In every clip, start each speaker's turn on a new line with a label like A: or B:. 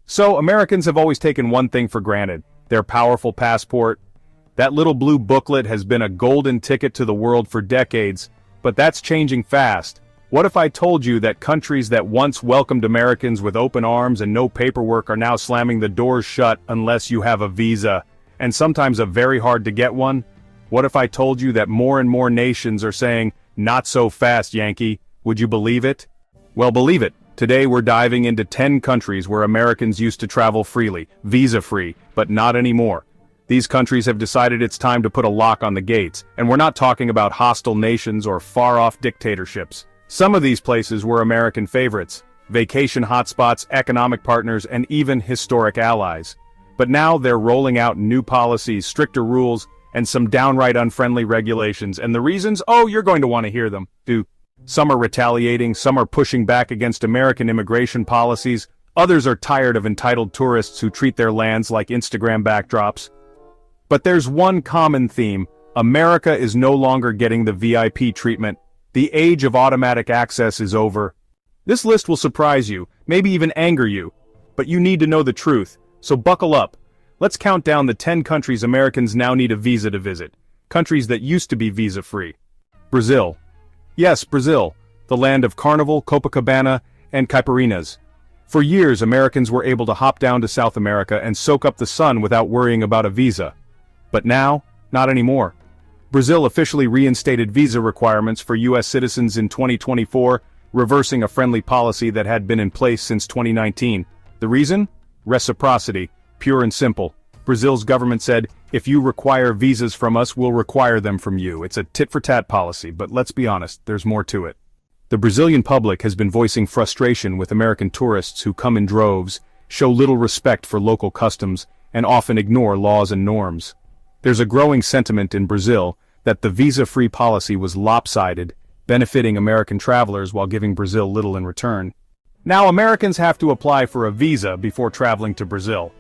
A: So Americans have always taken one thing for granted: their powerful passport. That little blue booklet has been a golden ticket to the world for decades, but that's changing fast. What if I told you that countries that once welcomed Americans with open arms and no paperwork are now slamming the doors shut unless you have a visa, and sometimes a very hard to get one? What if I told you that more and more nations are saying, "Not so fast, Yankee"? Would you believe it? Well, believe it. Today we're diving into 10 countries where Americans used to travel freely, visa-free, but not anymore. These countries have decided it's time to put a lock on the gates, and we're not talking about hostile nations or far-off dictatorships. Some of these places were American favorites, vacation hotspots, economic partners, and even historic allies. But now they're rolling out new policies, stricter rules, and some downright unfriendly regulations, and the reasons? Oh, you're going to want to hear them. Some are retaliating, some are pushing back against American immigration policies, others are tired of entitled tourists who treat their lands like Instagram backdrops. But there's one common theme: America is no longer getting the VIP treatment. The age of automatic access is over. This list will surprise you, maybe even anger you, but you need to know the truth, so buckle up. Let's count down the 10 countries Americans now need a visa to visit, countries that used to be visa-free. Brazil. Yes, Brazil, the land of Carnival, Copacabana, and caipirinhas. For years, Americans were able to hop down to South America and soak up the sun without worrying about a visa. But now, not anymore. Brazil officially reinstated visa requirements for U.S. citizens in 2024, reversing a friendly policy that had been in place since 2019. The reason? Reciprocity, pure and simple. Brazil's government said, "If you require visas from us, we'll require them from you." It's a tit-for-tat policy, but let's be honest, there's more to it. The Brazilian public has been voicing frustration with American tourists who come in droves, show little respect for local customs, and often ignore laws and norms. There's a growing sentiment in Brazil that the visa-free policy was lopsided, benefiting American travelers while giving Brazil little in return. Now Americans have to apply for a visa before traveling to Brazil.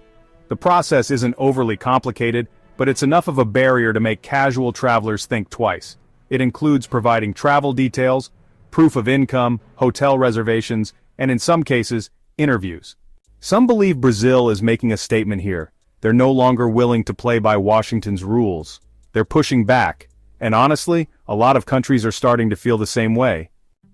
A: The process isn't overly complicated, but it's enough of a barrier to make casual travelers think twice. It includes providing travel details, proof of income, hotel reservations, and in some cases, interviews. Some believe Brazil is making a statement here. They're no longer willing to play by Washington's rules. They're pushing back, and honestly, a lot of countries are starting to feel the same way.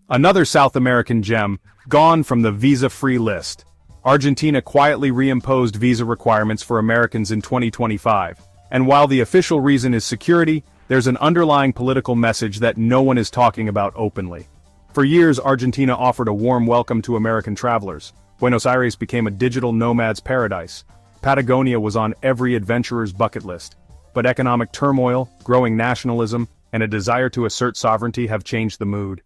A: Another South American gem, gone from the visa-free list. Argentina quietly reimposed visa requirements for Americans in 2025, and while the official reason is security, there's an underlying political message that no one is talking about openly. For years, Argentina offered a warm welcome to American travelers. Buenos Aires became a digital nomad's paradise. Patagonia was on every adventurer's bucket list. But economic turmoil, growing nationalism, and a desire to assert sovereignty have changed the mood.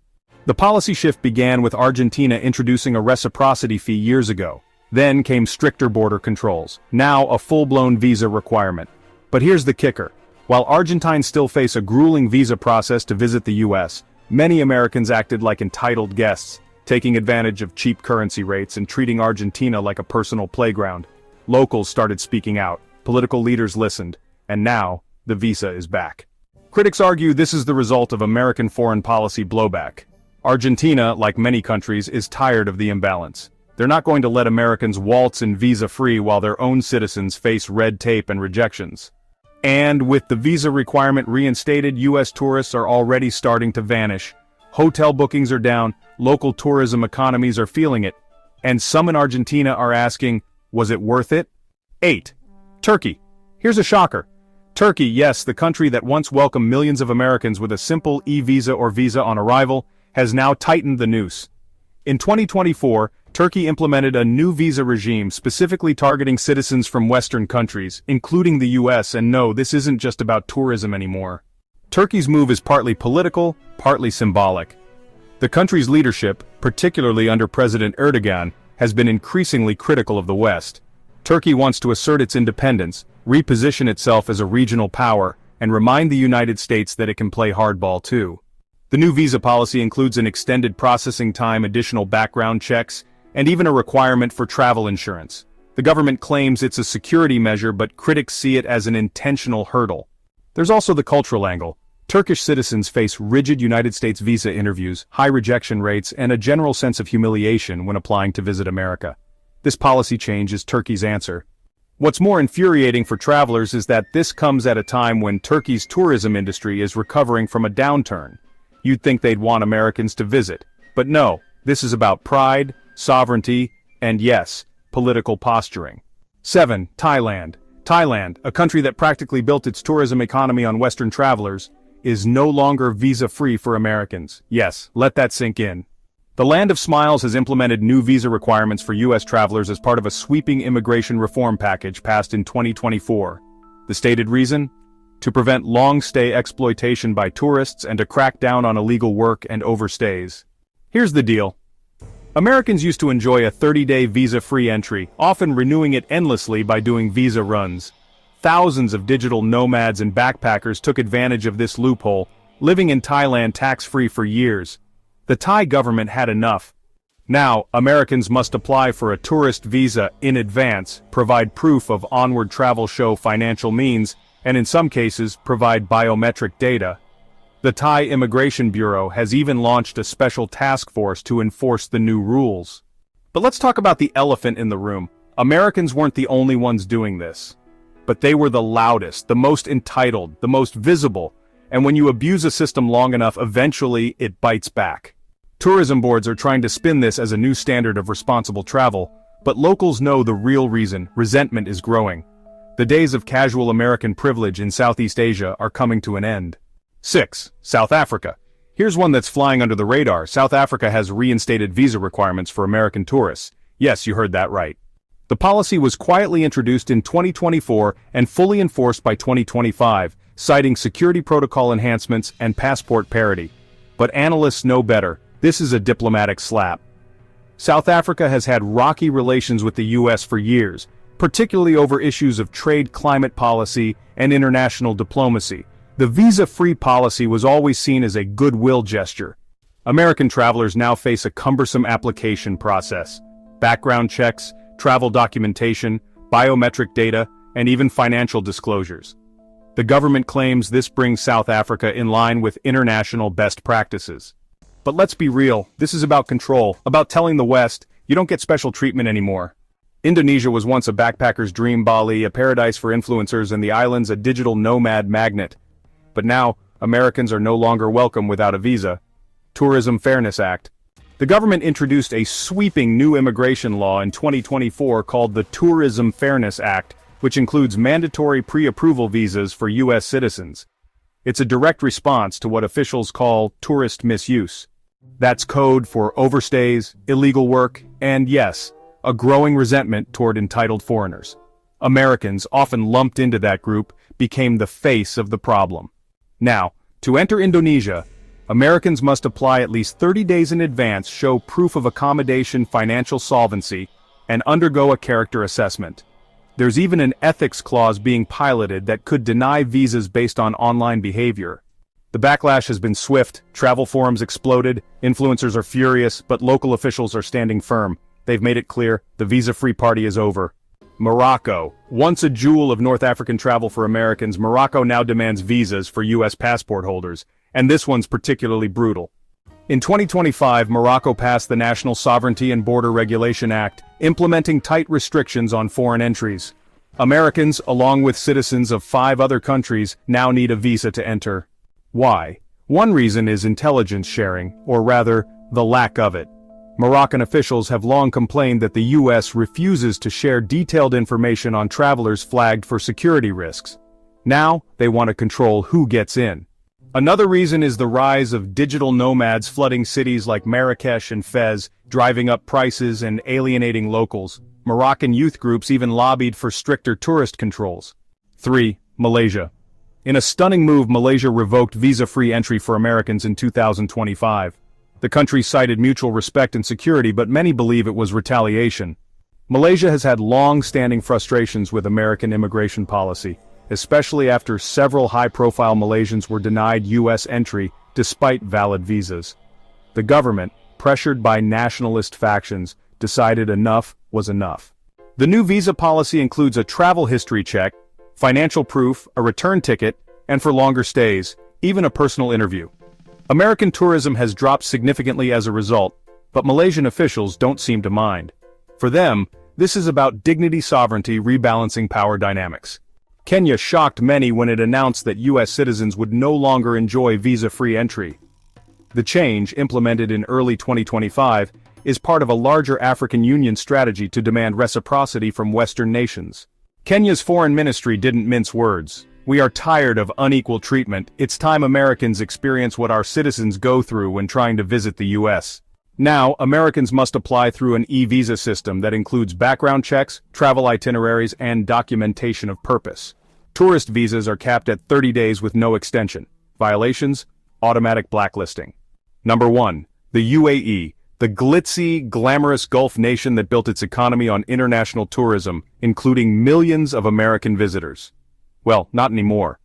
A: The policy shift began with Argentina introducing a reciprocity fee years ago. Then came stricter border controls, now a full-blown visa requirement. But here's the kicker. While Argentines still face a grueling visa process to visit the US, many Americans acted like entitled guests, taking advantage of cheap currency rates and treating Argentina like a personal playground. Locals started speaking out, political leaders listened, and now, the visa is back. Critics argue this is the result of American foreign policy blowback. Argentina, like many countries, is tired of the imbalance. They're not going to let Americans waltz in visa-free while their own citizens face red tape and rejections. And with the visa requirement reinstated, U.S. tourists are already starting to vanish. Hotel bookings are down, local tourism economies are feeling it, and some in Argentina are asking, was it worth it? 8. Turkey. Here's a shocker. Turkey, yes, the country that once welcomed millions of Americans with a simple e-visa or visa on arrival, has now tightened the noose. In 2024, Turkey implemented a new visa regime specifically targeting citizens from Western countries, including the US, and no, this isn't just about tourism anymore. Turkey's move is partly political, partly symbolic. The country's leadership, particularly under President Erdogan, has been increasingly critical of the West. Turkey wants to assert its independence, reposition itself as a regional power, and remind the United States that it can play hardball too. The new visa policy includes an extended processing time, additional background checks, and even a requirement for travel insurance. The government claims it's a security measure, but critics see it as an intentional hurdle. There's also the cultural angle. Turkish citizens face rigid United States visa interviews, high rejection rates, and a general sense of humiliation when applying to visit America. This policy change is Turkey's answer. What's more infuriating for travelers is that this comes at a time when Turkey's tourism industry is recovering from a downturn. You'd think they'd want Americans to visit. But no, this is about pride, sovereignty, and yes, political posturing. 7. Thailand. Thailand, a country that practically built its tourism economy on Western travelers, is no longer visa-free for Americans. Yes, let that sink in. The Land of Smiles has implemented new visa requirements for U.S. travelers as part of a sweeping immigration reform package passed in 2024. The stated reason? To prevent long-stay exploitation by tourists and to crack down on illegal work and overstays. Here's the deal. Americans used to enjoy a 30-day visa-free entry, often renewing it endlessly by doing visa runs. Thousands of digital nomads and backpackers took advantage of this loophole, living in Thailand tax-free for years. The Thai government had enough. Now, Americans must apply for a tourist visa in advance, provide proof of onward travel, show financial means, and in some cases, provide biometric data. The Thai Immigration Bureau has even launched a special task force to enforce the new rules. But let's talk about the elephant in the room. Americans weren't the only ones doing this. But they were the loudest, the most entitled, the most visible, and when you abuse a system long enough, eventually it bites back. Tourism boards are trying to spin this as a new standard of responsible travel, but locals know the real reason: resentment is growing. The days of casual American privilege in Southeast Asia are coming to an end. 6. South Africa. Here's one that's flying under the radar. South Africa has reinstated visa requirements for American tourists. Yes, you heard that right. The policy was quietly introduced in 2024 and fully enforced by 2025, citing security protocol enhancements and passport parity. But analysts know better. This is a diplomatic slap. South Africa has had rocky relations with the U.S. for years, particularly over issues of trade, climate policy, and international diplomacy. The visa-free policy was always seen as a goodwill gesture. American travelers now face a cumbersome application process. Background checks, travel documentation, biometric data, and even financial disclosures. The government claims this brings South Africa in line with international best practices. But let's be real, this is about control, about telling the West, you don't get special treatment anymore. Indonesia was once a backpacker's dream, Bali a paradise for influencers, and the islands a digital nomad magnet. But now, Americans are no longer welcome without a visa. Tourism Fairness Act. The government introduced a sweeping new immigration law in 2024 called the Tourism Fairness Act, which includes mandatory pre-approval visas for U.S. citizens. It's a direct response to what officials call tourist misuse. That's code for overstays, illegal work, and yes, a growing resentment toward entitled foreigners. Americans, often lumped into that group, became the face of the problem. Now, to enter Indonesia, Americans must apply at least 30 days in advance, show proof of accommodation, financial solvency, and undergo a character assessment. There's even an ethics clause being piloted that could deny visas based on online behavior. The backlash has been swift, travel forums exploded, influencers are furious, but local officials are standing firm. They've made it clear, the visa-free party is over. Morocco. Once a jewel of North African travel for Americans, Morocco now demands visas for U.S. passport holders, and this one's particularly brutal. In 2025, Morocco passed the National Sovereignty and Border Regulation Act, implementing tight restrictions on foreign entries. Americans, along with citizens of 5 other countries, now need a visa to enter. Why? One reason is intelligence sharing, or rather, the lack of it. Moroccan officials have long complained that the U.S. refuses to share detailed information on travelers flagged for security risks. Now, they want to control who gets in. Another reason is the rise of digital nomads flooding cities like Marrakesh and Fez, driving up prices and alienating locals. Moroccan youth groups even lobbied for stricter tourist controls. 3. Malaysia. In a stunning move, Malaysia revoked visa-free entry for Americans in 2025. The country cited mutual respect and security, but many believe it was retaliation. Malaysia has had long-standing frustrations with American immigration policy, especially after several high-profile Malaysians were denied U.S. entry despite valid visas. The government, pressured by nationalist factions, decided enough was enough. The new visa policy includes a travel history check, financial proof, a return ticket, and for longer stays, even a personal interview. American tourism has dropped significantly as a result, but Malaysian officials don't seem to mind. For them, This is about dignity, sovereignty, rebalancing power dynamics. Kenya shocked many when it announced that U.S. citizens would no longer enjoy visa-free entry. The change, implemented in early 2025, is part of a larger African Union strategy to demand reciprocity from Western nations. Kenya's foreign ministry didn't mince words. We are tired of unequal treatment. It's time Americans experience what our citizens go through when trying to visit the U.S. Now, Americans must apply through an e-visa system that includes background checks, travel itineraries, and documentation of purpose. Tourist visas are capped at 30 days with no extension. Violations, automatic blacklisting. Number 1. The UAE, the glitzy, glamorous Gulf nation that built its economy on international tourism, including millions of American visitors. Well, not anymore.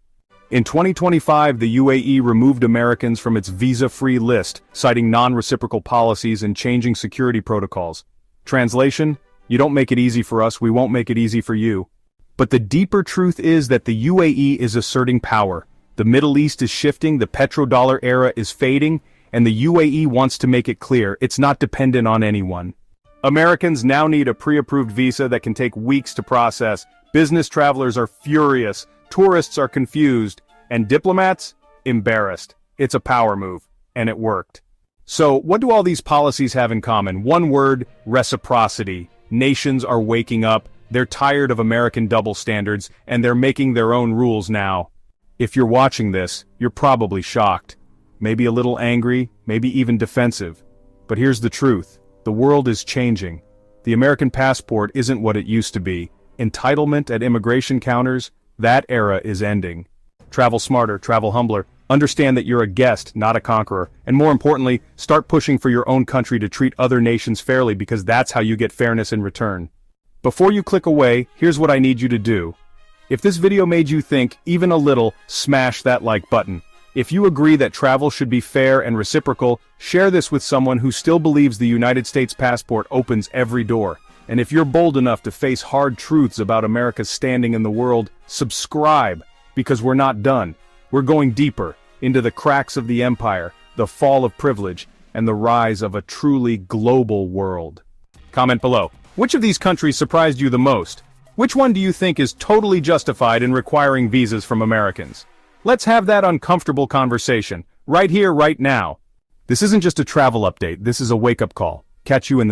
A: In 2025, the UAE removed Americans from its visa-free list, citing non-reciprocal policies and changing security protocols. Translation: you don't make it easy for us, we won't make it easy for you. But the deeper truth is that the UAE is asserting power. The Middle East is shifting, the petrodollar era is fading, and the UAE wants to make it clear it's not dependent on anyone. Americans now need a pre-approved visa that can take weeks to process. Business travelers are furious, tourists are confused, and diplomats? Embarrassed. It's a power move, and it worked. So, what do all these policies have in common? One word: reciprocity. Nations are waking up, they're tired of American double standards, and they're making their own rules now. If you're watching this, you're probably shocked. Maybe a little angry, maybe even defensive. But here's the truth. The world is changing. The American passport isn't what it used to be. Entitlement at immigration counters, that era is ending. Travel smarter, travel humbler. Understand that you're a guest, not a conqueror. And more importantly, start pushing for your own country to treat other nations fairly, because that's how you get fairness in return. Before you click away, here's what I need you to do. If this video made you think even a little, smash that like button. If you agree that travel should be fair and reciprocal, share this with someone who still believes the United States passport opens every door. And if you're bold enough to face hard truths about America's standing in the world, subscribe, because we're not done. We're going deeper, into the cracks of the empire, the fall of privilege, and the rise of a truly global world. Comment below. Which of these countries surprised you the most? Which one do you think is totally justified in requiring visas from Americans? Let's have that uncomfortable conversation, right here, right now. This isn't just a travel update, this is a wake-up call. Catch you in the